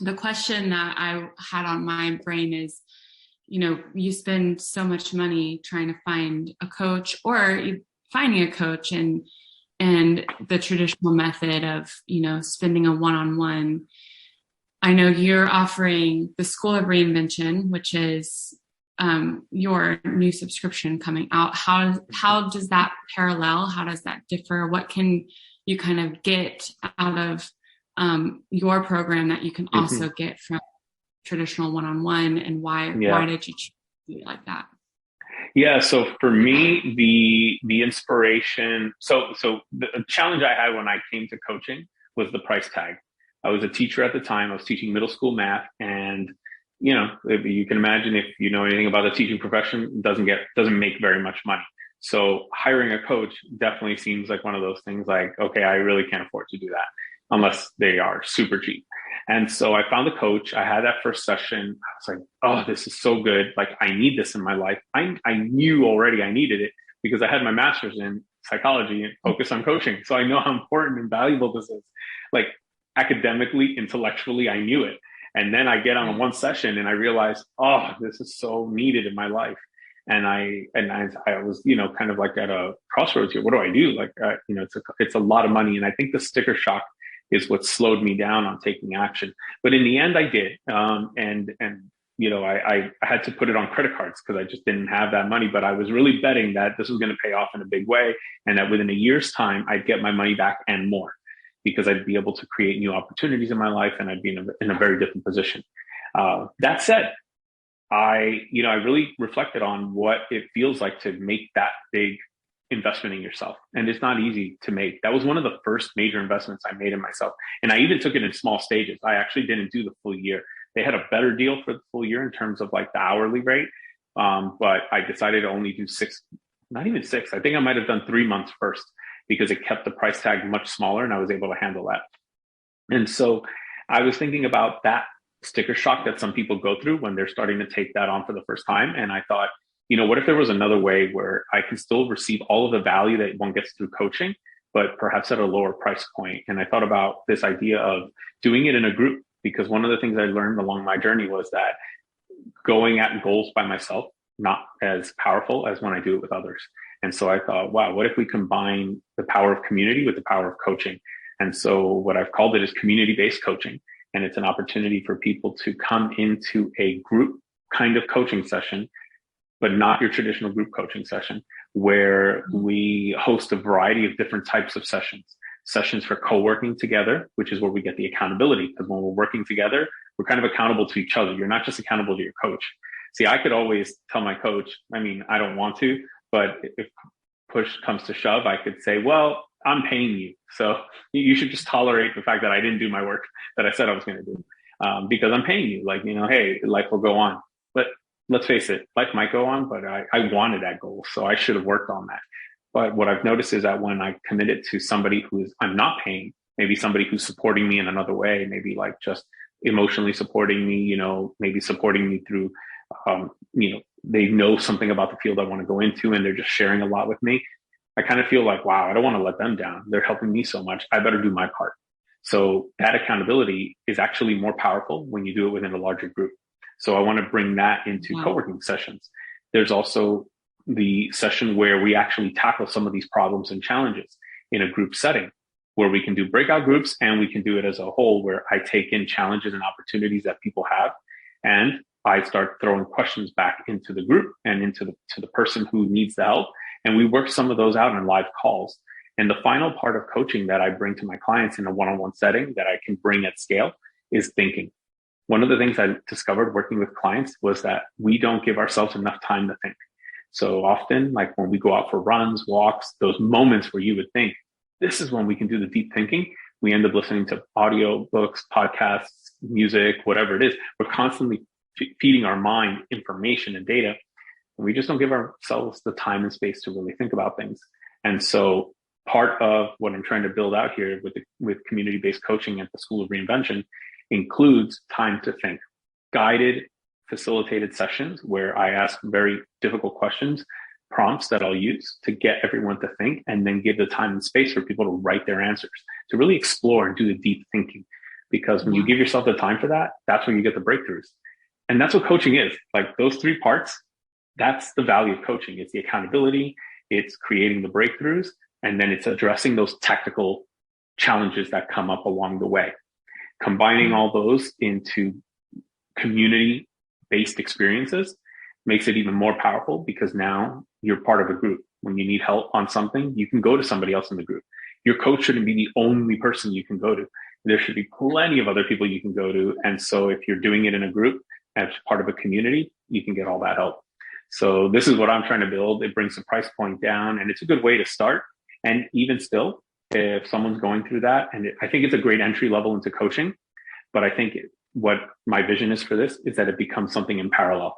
the question that I had on my brain is, you spend so much money trying to find a coach, or finding a coach, and the traditional method of, spending a one-on-one. I know you're offering the School of Reinvention, which is your new subscription coming out. How does that parallel? How does that differ? What can you kind of get out of your program that you can also get from traditional one-on-one, and why did you choose to do it like that? Yeah. So for me, the inspiration, so the challenge I had when I came to coaching was the price tag. I was a teacher at the time. I was teaching middle school math, and if you can imagine, if you know anything about the teaching profession, doesn't make very much money. So hiring a coach definitely seems like one of those things like, okay, I really can't afford to do that unless they are super cheap. And so I found a coach. I had that first session. I was like, oh, this is so good. Like, I need this in my life. I knew already I needed it because I had my master's in psychology and focus on coaching. So I know how important and valuable this is. Like, academically, intellectually, I knew it. And then I get on one session and I realize, oh, this is so needed in my life. And I was, kind of like at a crossroads here. What do I do? Like, it's a lot of money. And I think the sticker shock is what slowed me down on taking action. But in the end, I did. I had to put it on credit cards because I just didn't have that money. But I was really betting that this was going to pay off in a big way, and that within a year's time, I'd get my money back and more, because I'd be able to create new opportunities in my life, and I'd be in a very different position. That said, I really reflected on what it feels like to make that big investment in yourself. And it's not easy to make. That was one of the first major investments I made in myself. And I even took it in small stages. I actually didn't do the full year. They had a better deal for the full year in terms of like the hourly rate. But I decided to only do not even six. I think I might've done 3 months first, because it kept the price tag much smaller and I was able to handle that. And so I was thinking about that sticker shock that some people go through when they're starting to take that on for the first time. And I thought, what if there was another way where I can still receive all of the value that one gets through coaching, but perhaps at a lower price point? And I thought about this idea of doing it in a group, because one of the things I learned along my journey was that going at goals by myself, not as powerful as when I do it with others. And so I thought, wow, what if we combine the power of community with the power of coaching? And so what I've called it is community-based coaching. And it's an opportunity for people to come into a group kind of coaching session, but not your traditional group coaching session, where we host a variety of different types of sessions for co-working together, which is where we get the accountability. Because when we're working together, we're kind of accountable to each other. You're not just accountable to your coach. See, I could always tell my coach, I don't want to, but if push comes to shove, I could say, well, I'm paying you, so you should just tolerate the fact that I didn't do my work that I said I was going to do, because I'm paying you. Like, hey, life will go on. But let's face it, life might go on, but I wanted that goal, so I should have worked on that. But what I've noticed is that when I committed to somebody I'm not paying, maybe somebody who's supporting me in another way, maybe like just emotionally supporting me, maybe supporting me through, they know something about the field I want to go into, and they're just sharing a lot with me. I kind of feel like, wow, I don't want to let them down. They're helping me so much. I better do my part. So that accountability is actually more powerful when you do it within a larger group. So I want to bring that into co-working sessions. There's also the session where we actually tackle some of these problems and challenges in a group setting, where we can do breakout groups, and we can do it as a whole, where I take in challenges and opportunities that people have, and I start throwing questions back into the group and into the person who needs the help. And we work some of those out in live calls. And the final part of coaching that I bring to my clients in a one-on-one setting that I can bring at scale is thinking. One of the things I discovered working with clients was that we don't give ourselves enough time to think. So often, like when we go out for runs, walks, those moments where you would think, this is when we can do the deep thinking, we end up listening to audio books, podcasts, music, whatever it is. We're constantly feeding our mind information and data, and we just don't give ourselves the time and space to really think about things. And so part of what I'm trying to build out here with community-based coaching at the School of Reinvention includes time to think, guided, facilitated sessions where I ask very difficult questions, prompts that I'll use to get everyone to think, and then give the time and space for people to write their answers, to really explore and do the deep thinking. because when you Yeah. give yourself the time for that, that's when you get the breakthroughs. And that's what coaching is. Like those three parts, that's the value of coaching. It's the accountability, it's creating the breakthroughs, and then it's addressing those tactical challenges that come up along the way. Combining all those into community based experiences makes it even more powerful because now you're part of a group. When you need help on something, you can go to somebody else in the group. Your coach shouldn't be the only person you can go to. There should be plenty of other people you can go to. And so if you're doing it in a group as part of a community, you can get all that help. So this is what I'm trying to build. It brings the price point down and it's a good way to start. And even still, if someone's going through that, and I think it's a great entry level into coaching, but I think what my vision is for this is that it becomes something in parallel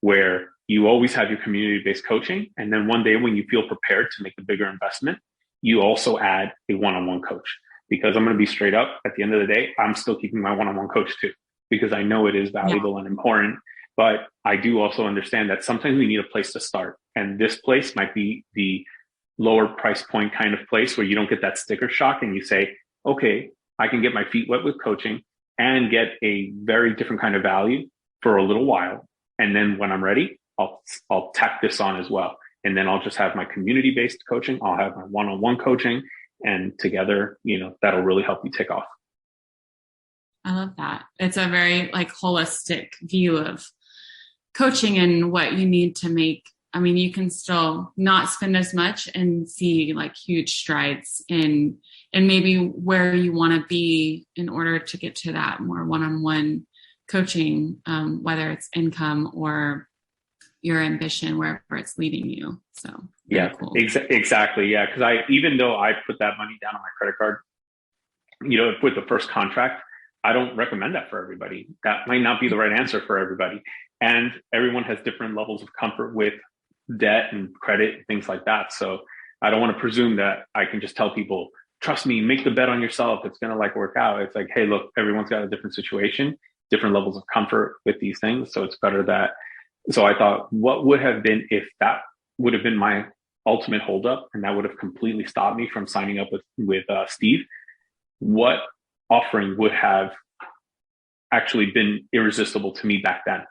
where you always have your community-based coaching. And then one day when you feel prepared to make a bigger investment, you also add a one-on-one coach. Because I'm going to be straight up, at the end of the day, I'm still keeping my one-on-one coach too, because I know it is valuable and important. But I do also understand that sometimes we need a place to start. And this place might be the lower price point kind of place where you don't get that sticker shock and you say, okay, I can get my feet wet with coaching and get a very different kind of value for a little while. And then when I'm ready, I'll tack this on as well. And then I'll just have my community-based coaching. I'll have my one-on-one coaching, and together, that'll really help you take off. I love that. It's a very holistic view of coaching and what you need to make. I mean, you can still not spend as much and see huge strides in maybe where you want to be in order to get to that more one-on-one coaching, whether it's income or your ambition, wherever it's leading you. So yeah, cool. Exactly. Yeah. Cause even though I put that money down on my credit card, with the first contract, I don't recommend that for everybody. That might not be the right answer for everybody. And everyone has different levels of comfort with debt and credit and things like that. So I don't want to presume that I can just tell people, trust me, make the bet on yourself. It's going to work out. It's hey, look, everyone's got a different situation, different levels of comfort with these things. So it's better that. So I thought, what would have been if that would have been my ultimate holdup and that would have completely stopped me from signing up with Steve? What offering would have actually been irresistible to me back then?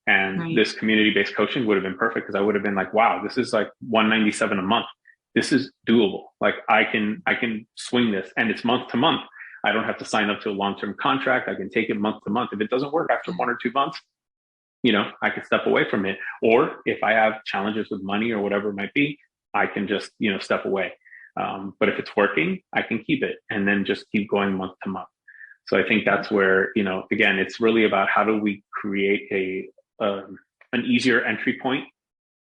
And This community-based coaching would have been perfect because I would have been wow, this is $197 a month. This is doable. I can swing this, and it's month to month. I don't have to sign up to a long-term contract. I can take it month to month. If it doesn't work after 1 or 2 months, I could step away from it. Or if I have challenges with money or whatever it might be, I can just, step away. But if it's working, I can keep it and then just keep going month to month. So I think that's where, again, it's really about how do we create an easier entry point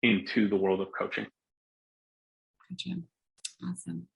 into the world of coaching. Gotcha. Awesome.